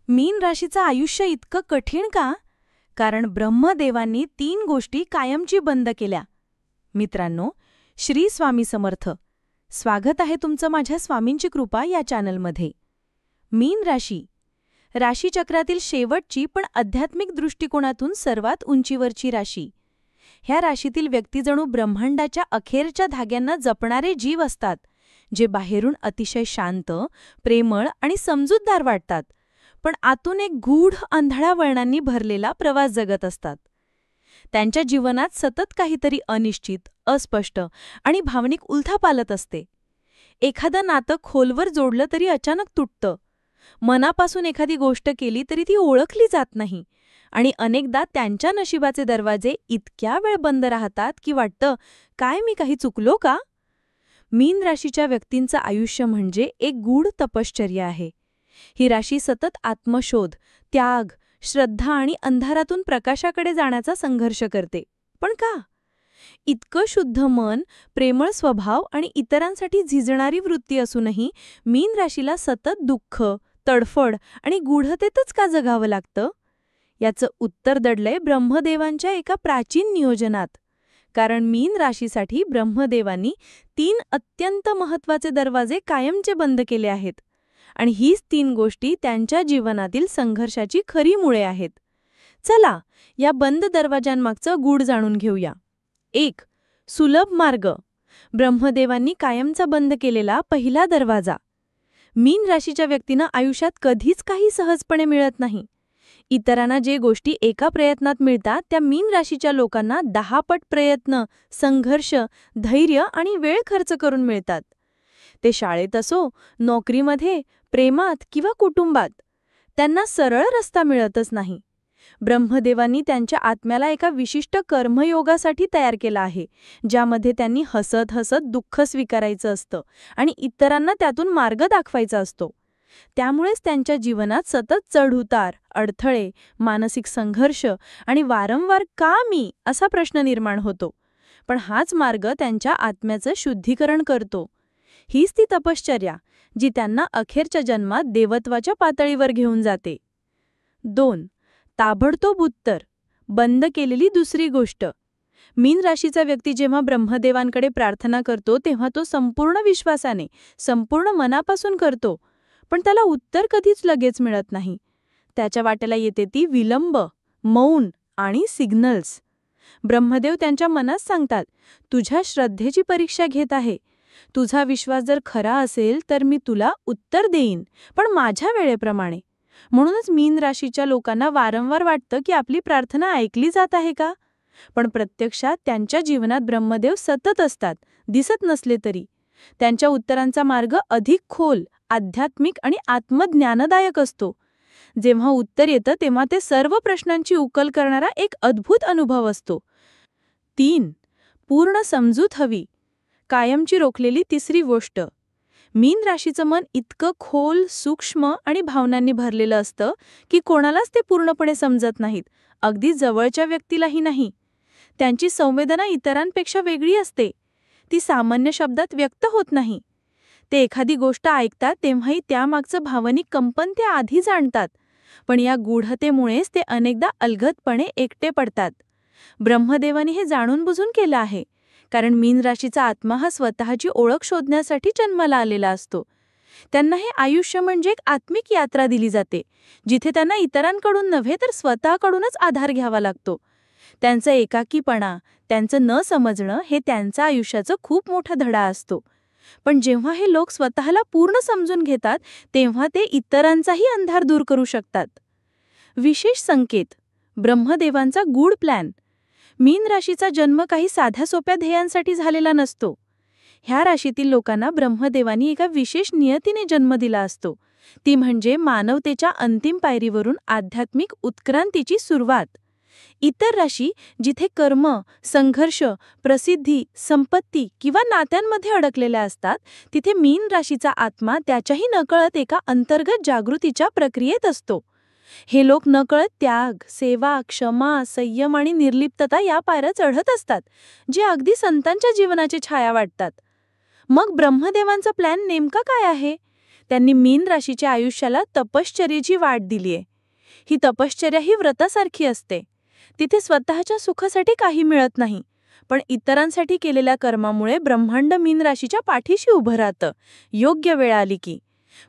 मीन राशीचं आयुष्य इतकं कठीण का? कारण ब्रह्मदेवांनी 3 गोष्टी कायमची बंद केल्या. मित्रांनो, श्री स्वामी समर्थ. स्वागत आहे तुमचं माझ्या स्वामींची कृपा या चॅनलमध्ये. मीन राशी, राशीचक्रातील शेवटची पण आध्यात्मिक दृष्टिकोनातून सर्वात उंचीवरची राशी. ह्या राशीतील व्यक्ती जणू ब्रह्मांडाच्या अखेरच्या धाग्यांना जपणारे जीव असतात, जे बाहेरून अतिशय शांत, प्रेमळ आणि समजूतदार वाटतात, पण आतून एक गूढ अंधळ्या वळणांनी भरलेला प्रवास जगत असतात. त्यांच्या जीवनात सतत काहीतरी अनिश्चित, अस्पष्ट आणि भावनिक उलथापालत असते. एखादं नातं खोलवर जोडलं तरी अचानक तुटतं. मनापासून एखादी गोष्ट केली तरी ती ओळखली जात नाही आणि अनेकदा त्यांच्या नशिबाचे दरवाजे इतक्या वेळ बंद राहतात की वाटतं, काय मी काही चुकलो का? मीन राशीच्या व्यक्तींचं आयुष्य म्हणजे एक गूढ तपश्चर्या आहे. ही राशी सतत आत्मशोध, त्याग, श्रद्धा आणि अंधारातून प्रकाशाकडे जाण्याचा संघर्ष करते. पण का? इतकं शुद्ध मन, प्रेमळ स्वभाव आणि इतरांसाठी झिजणारी वृत्ती असूनही मीन राशीला सतत दुःख, तडफड आणि गूढतेतच का जगावं लागतं? याचं उत्तर दडलंय ब्रह्मदेवांच्या एका प्राचीन नियोजनात. कारण मीन राशीसाठी ब्रह्मदेवांनी 3 अत्यंत महत्त्वाचे दरवाजे कायमचे बंद केले आहेत. आणि हीच 3 गोष्टी त्यांच्या जीवनातील संघर्षाची खरी मुळे आहेत. चला, या बंद दरवाजांमागचं गूढ जाणून घेऊया. 1. सुलभ मार्ग. ब्रह्मदेवांनी कायमचा बंद केलेला पहिला दरवाजा. मीन राशीच्या व्यक्तींना आयुष्यात कधीच काही सहजपणे मिळत नाही. इतरांना जे गोष्टी एका प्रयत्नात मिळतात त्या मीन राशीच्या लोकांना 10 पट प्रयत्न, संघर्ष, धैर्य आणि वेळ खर्च करून मिळतात. ते शाळेत असो, नोकरीमध्ये, प्रेमात किंवा कुटुंबात. त्यांना सरळ रस्ता मिळतच नाही. ब्रह्मदेवांनी त्यांच्या आत्म्याला एका विशिष्ट कर्मयोगासाठी तयार केला आहे, ज्यामध्ये त्यांनी हसत हसत दुःख स्वीकारायचं असतं आणि इतरांना त्यातून मार्ग दाखवायचा असतो. त्यामुळेच त्यांच्या जीवनात सतत चढउतार, अडथळे, मानसिक संघर्ष आणि वारंवार का मी असा प्रश्न निर्माण होतो. पण हाच मार्ग त्यांच्या आत्म्याचं शुद्धीकरण करतो. हीच ती तपश्चर्या जी त्यांना अखेरच्या जन्मात देवत्वाच्या पातळीवर घेऊन जाते. 2. ताबडतोब उत्तर. बंद केलेली दुसरी गोष्ट. मीन राशीचा व्यक्ती जेव्हा ब्रह्मदेवांकडे प्रार्थना करतो तेव्हा तो संपूर्ण विश्वासाने, संपूर्ण मनापासून करतो. पण त्याला उत्तर कधीच लगेच मिळत नाही. त्याच्या वाट्याला येते ती विलंब, मौन आणि सिग्नल्स. ब्रह्मदेव त्यांच्या मनात सांगतात, तुझ्या श्रद्धेची परीक्षा घेत आहे. तुझा विश्वास जर खरा असेल तर मी तुला उत्तर देईन, पण माझ्या वेळेप्रमाणे. म्हणूनच मीन राशीच्या लोकांना वारंवार वाटतं की आपली प्रार्थना ऐकली जात आहे का? पण प्रत्यक्षात त्यांच्या जीवनात ब्रह्मदेव सतत असतात, दिसत नसले तरी. त्यांच्या उत्तरांचा मार्ग अधिक खोल, आध्यात्मिक आणि आत्मज्ञानदायक असतो. जेव्हा उत्तर येतं तेव्हा ते सर्व प्रश्नांची उकल करणारा एक अद्भुत अनुभव असतो. 3. पूर्ण समजूत हवी. कायमची रोखलेली तिसरी गोष्ट. मीन राशीचं मन इतकं खोल, सूक्ष्म आणि भावनांनी भरलेलं असतं की कोणालाच ते पूर्णपणे समजत नाहीत, अगदी जवळच्या व्यक्तीलाही नाही. त्यांची संवेदना इतरांपेक्षा वेगळी असते. ती सामान्य शब्दात व्यक्त होत नाही. ते एखादी गोष्ट ऐकतात तेव्हाही त्यामागचं भावनिक कंपन ते आधी जाणतात. पण या गूढतेमुळेच ते अनेकदा अलगदपणे एकटे पडतात. ब्रह्मदेवाने हे जाणून बुजून केलं आहे. कारण मीन राशीचा आत्मा हा स्वतःची ओळख शोधण्यासाठी जन्माला आलेला असतो. त्यांना हे आयुष्य म्हणजे एक आत्मिक यात्रा दिली जाते, जिथे त्यांना इतरांकडून नव्हे तर स्वतःकडूनच आधार घ्यावा लागतो. त्यांचा एकाकीपणा, त्यांचं न समजणं हे त्यांचं आयुष्याचं खूप मोठा धडा असतो. पण जेव्हा हे लोक स्वतःला पूर्ण समजून घेतात तेव्हा ते इतरांचाही अंधार दूर करू शकतात. विशेष संकेत. ब्रह्मदेवांचा गूढ प्लॅन. मीन राशीचा जन्म काही साध्या सोप्या ध्येयांसाठी झालेला नसतो. ह्या राशीतील लोकांना ब्रह्मदेवांनी एका विशेष नियतीने जन्म दिला असतो. ती म्हणजे मानवतेच्या अंतिम पायरीवरून आध्यात्मिक उत्क्रांतीची सुरुवात. इतर राशी जिथे कर्म, संघर्ष, प्रसिद्धी, संपत्ती किंवा नात्यांमध्ये अडकलेल्या असतात, तिथे मीन राशीचा आत्मा त्याच्याही नकळत एका अंतर्गत जागृतीच्या प्रक्रियेत असतो. हे लोक नकळत त्याग, सेवा, क्षमा, संयम आणि निर्लिप्तता या पायऱ्या चढत असतात, जे अगदी संतांच्या जीवनाची छाया वाटतात. मग ब्रह्मदेवांचा प्लॅन नेमका काय आहे? त्यांनी मीन राशीच्या आयुष्याला तपश्चर्येची वाट दिलीये. ही तपश्चर्या ही व्रतासारखी असते. तिथे स्वतःच्या सुखासाठी काही मिळत नाही, पण इतरांसाठी केलेल्या कर्मामुळे ब्रह्मांड मीन राशीच्या पाठीशी उभं राहतं, योग्य वेळ आली की.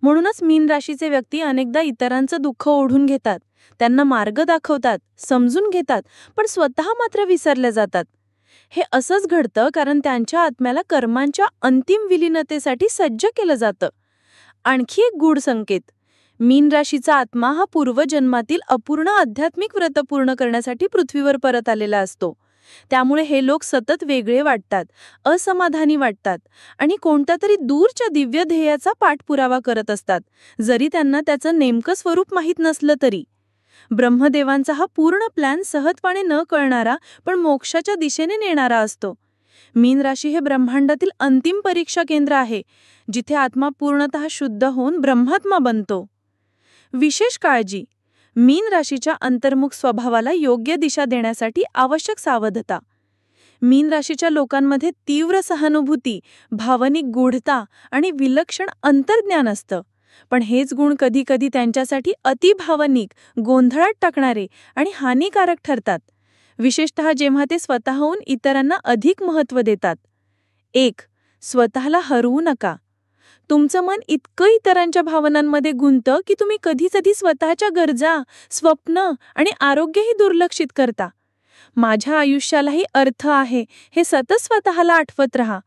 म्हणूनच मीन राशीचे व्यक्ती अनेकदा इतरांचं दुःख ओढून घेतात, त्यांना मार्ग दाखवतात, समजून घेतात, पण स्वतः मात्र विसरले जातात. हे असंच घडतं कारण त्यांच्या आत्म्याला कर्मांच्या अंतिम विलीनतेसाठी सज्ज केलं जातं. आणखी एक गूढ संकेत, मीन राशीचा आत्मा हा पूर्वजन्मातील अपूर्ण आध्यात्मिक व्रत पूर्ण करण्यासाठी पृथ्वीवर परत आलेला असतो. त्यामुळे हे लोक सतत वेगळे वाटतात, असमाधानी वाटतात आणि कोणत्या तरी दूरच्या दिव्य ध्येयाचा पाठपुरावा करत असतात, जरी त्यांना त्याचं नेमकं स्वरूप माहीत नसलं तरी. ब्रह्मदेवांचा हा पूर्ण प्लॅन सहजपणे न कळणारा पण मोक्षाच्या दिशेने नेणारा असतो. मीन राशी हे ब्रह्मांडातील अंतिम परीक्षा केंद्र आहे, जिथे आत्मा पूर्णतः शुद्ध होऊन ब्रह्मात्मा बनतो. विशेष काळजी, मीन राशीच्या अंतर्मुख स्वभावाला योग्य दिशा देण्यासाठी आवश्यक सावधता. मीन राशीच्या लोकांमध्ये तीव्र सहानुभूती, भावनिक गूढता आणि विलक्षण अंतर्ज्ञान असतं. पण हेच गुण कधी कधी त्यांच्यासाठी अतिभावनिक, गोंधळात टाकणारे आणि हानिकारक ठरतात, विशेषतः जेव्हा ते स्वतःहून इतरांना अधिक महत्त्व देतात. 1. स्वतःला हरवू नका. तुमचं मन इतकं इतरांच्या भावनांमध्ये गुंततं की तुम्ही कधी स्वतःच्या गरजा, स्वप्न आणि आरोग्यही दुर्लक्षित करता. माझ्या आयुष्यालाही अर्थ आहे हे सतत स्वतःला आठवत राहा.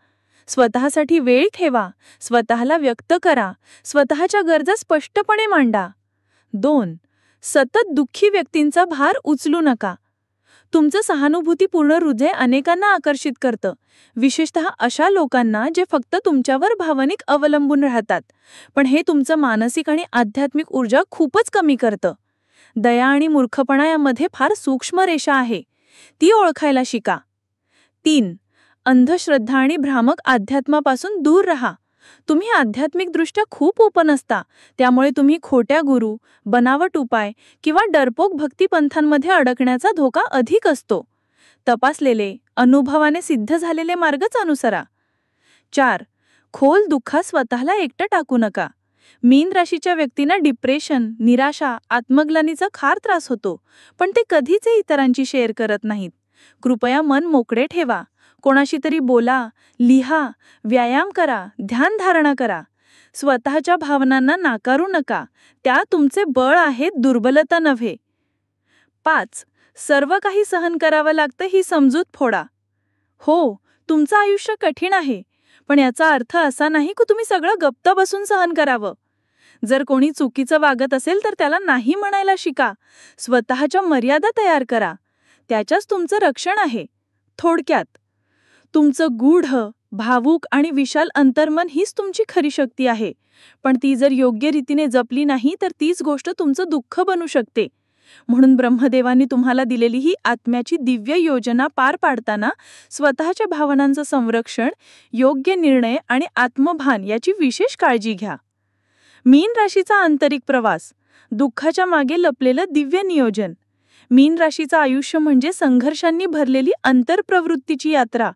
स्वतःसाठी वेळ ठेवा, स्वतःला व्यक्त करा, स्वतःच्या गरजा स्पष्टपणे मांडा. 2. सतत दुःखी व्यक्तींचा भार उचलू नका. तुमचं सहानुभूतीपूर्ण हृदय अनेकांना आकर्षित करतं, विशेषतः अशा लोकांना जे फक्त तुमच्यावर भावनिक अवलंबून राहतात, पण हे तुमचं मानसिक आणि आध्यात्मिक ऊर्जा खूपच कमी करतं. दया आणि मूर्खपणा यामध्ये फार सूक्ष्म रेषा आहे, ती ओळखायला शिका. 3. अंधश्रद्धा आणि भ्रामक अध्यात्मापासून दूर राहा. तुम्ही आध्यात्मिकदृष्ट्या खूप ओपन असता, त्यामुळे तुम्ही खोट्या गुरु, बनावट उपाय किंवा डरपोक भक्तिपंथांमध्ये अडकण्याचा धोका अधिक असतो. तपासलेले, अनुभवाने सिद्ध झालेले मार्गच अनुसरा. 4. खोल दुःखात स्वतःला एकटं टाकू नका. मीन राशीच्या व्यक्तींना डिप्रेशन, निराशा, आत्मग्लानीचा फार त्रास होतो, पण ते कधीच इतरांची शेअर करत नाहीत. कृपया मन मोकळे ठेवा. कोणाशी तरी बोला, लिहा, व्यायाम करा, ध्यानधारणा करा. स्वतःच्या भावनांना नाकारू नका, त्या तुमचे बळ आहेत, दुर्बलता नव्हे. 5. सर्व काही सहन करावं लागतं ही समजूत फोडा. हो, तुमचं आयुष्य कठीण आहे, पण याचा अर्थ असा नाही की तुम्ही सगळं गप्प बसून सहन करावं. जर कोणी चुकीचं वागत असेल तर त्याला नाही म्हणायला शिका. स्वतःच्या मर्यादा तयार करा, त्याच्याच तुमचं रक्षण आहे. थोडक्यात, तुमचं गूढ, भावूक आणि विशाल अंतर्मन हीच तुमची खरी शक्ती आहे, पण ती जर योग्य रीतीने जपली नाही तर तीच गोष्ट तुमचं दुःख बनू शकते. म्हणून ब्रह्मदेवांनी तुम्हाला दिलेली ही आत्म्याची दिव्य योजना पार पाडताना स्वतःच्या भावनांचं संरक्षण, योग्य निर्णय आणि आत्मभान याची विशेष काळजी घ्या. मीन राशीचा आंतरिक प्रवास, दुःखाच्या मागे लपलेलं दिव्य नियोजन. मीन राशीचं आयुष्य म्हणजे संघर्षांनी भरलेली अंतर्प्रवृत्तीची यात्रा.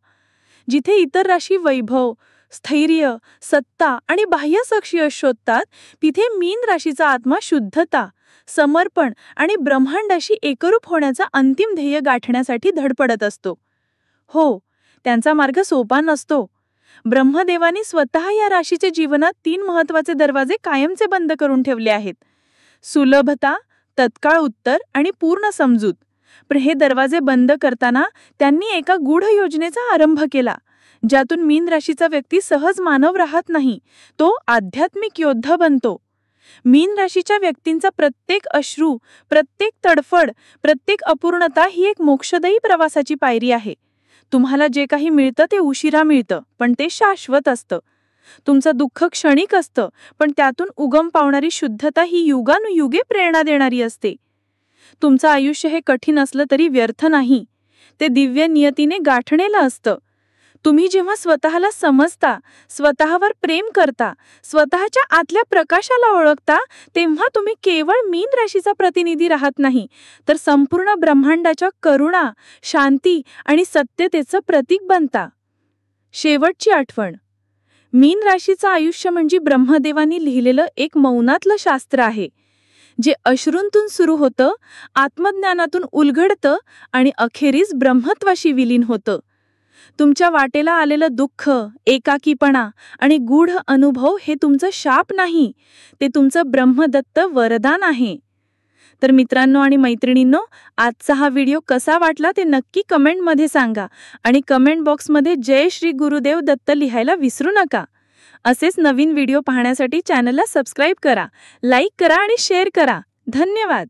जिथे इतर राशी वैभव, स्थैर्य, सत्ता आणि बाह्य यश शोधतात, तिथे मीन राशीचा आत्मा शुद्धता, समर्पण आणि ब्रह्मांडाशी एकरूप होण्याचा अंतिम ध्येय गाठण्यासाठी धडपडत असतो. हो, त्यांचा मार्ग सोपा नसतो. ब्रह्मदेवानी स्वतः या राशीच्या जीवनात 3 महत्त्वाचे दरवाजे कायमचे बंद करून ठेवले आहेत: सुलभता, तत्काळ उत्तर आणि पूर्ण समजूत. पण हे दरवाजे बंद करताना त्यांनी एका गूढ योजनेचा आरंभ केला, ज्यातून मीन राशीचा व्यक्ती सहज मानव राहत नाही, तो आध्यात्मिक योद्धा बनतो. मीन राशीच्या व्यक्तींचा प्रत्येक अश्रू, प्रत्येक तडफड, प्रत्येक अपूर्णता ही एक मोक्षदायी प्रवासाची पायरी आहे. तुम्हाला जे काही मिळतं ते उशिरा मिळतं, पण ते शाश्वत असतं. तुमचं दुःख क्षणिक असतं, पण त्यातून उगम पावणारी शुद्धता ही युगानुयुगे प्रेरणा देणारी असते. तुमचं आयुष्य हे कठीण असलं तरी व्यर्थ नाही, ते दिव्य नियतीने गाठणेलं असतं. तुम्ही जेव्हा स्वतःला समजता, स्वतःवर प्रेम करता, स्वतःच्या आतल्या प्रकाशाला ओळखता, तेव्हा तुम्ही केवळ मीन राशीचा प्रतिनिधी राहत नाही, तर संपूर्ण ब्रह्मांडाच्या करुणा, शांती आणि सत्यतेचं प्रतीक बनता. शेवटची आठवण, मीन राशीचं आयुष्य म्हणजे ब्रह्मदेवानी लिहिलेलं एक मौनातलं शास्त्र आहे, जे अश्रूंतून सुरू होतं, आत्मज्ञानातून उलगडतं आणि अखेरीस ब्रह्मत्वाशी विलीन होतं. तुमच्या वाटेला आलेलं दुःख, एकाकीपणा आणि गूढ अनुभव हे तुमचं शाप नाही, ते तुमचं ब्रह्मदत्त वरदान आहे. तर मित्रांनो आणि मैत्रिणींनो, आजचा हा व्हिडिओ कसा वाटला ते नक्की कमेंटमध्ये सांगा आणि कमेंट बॉक्समध्ये जय श्री गुरुदेव दत्त लिहायला विसरू नका. असेच नवीन व्हिडिओ पाहण्यासाठी चॅनलला सबस्क्राईब करा, लाईक करा आणि शेअर करा. धन्यवाद.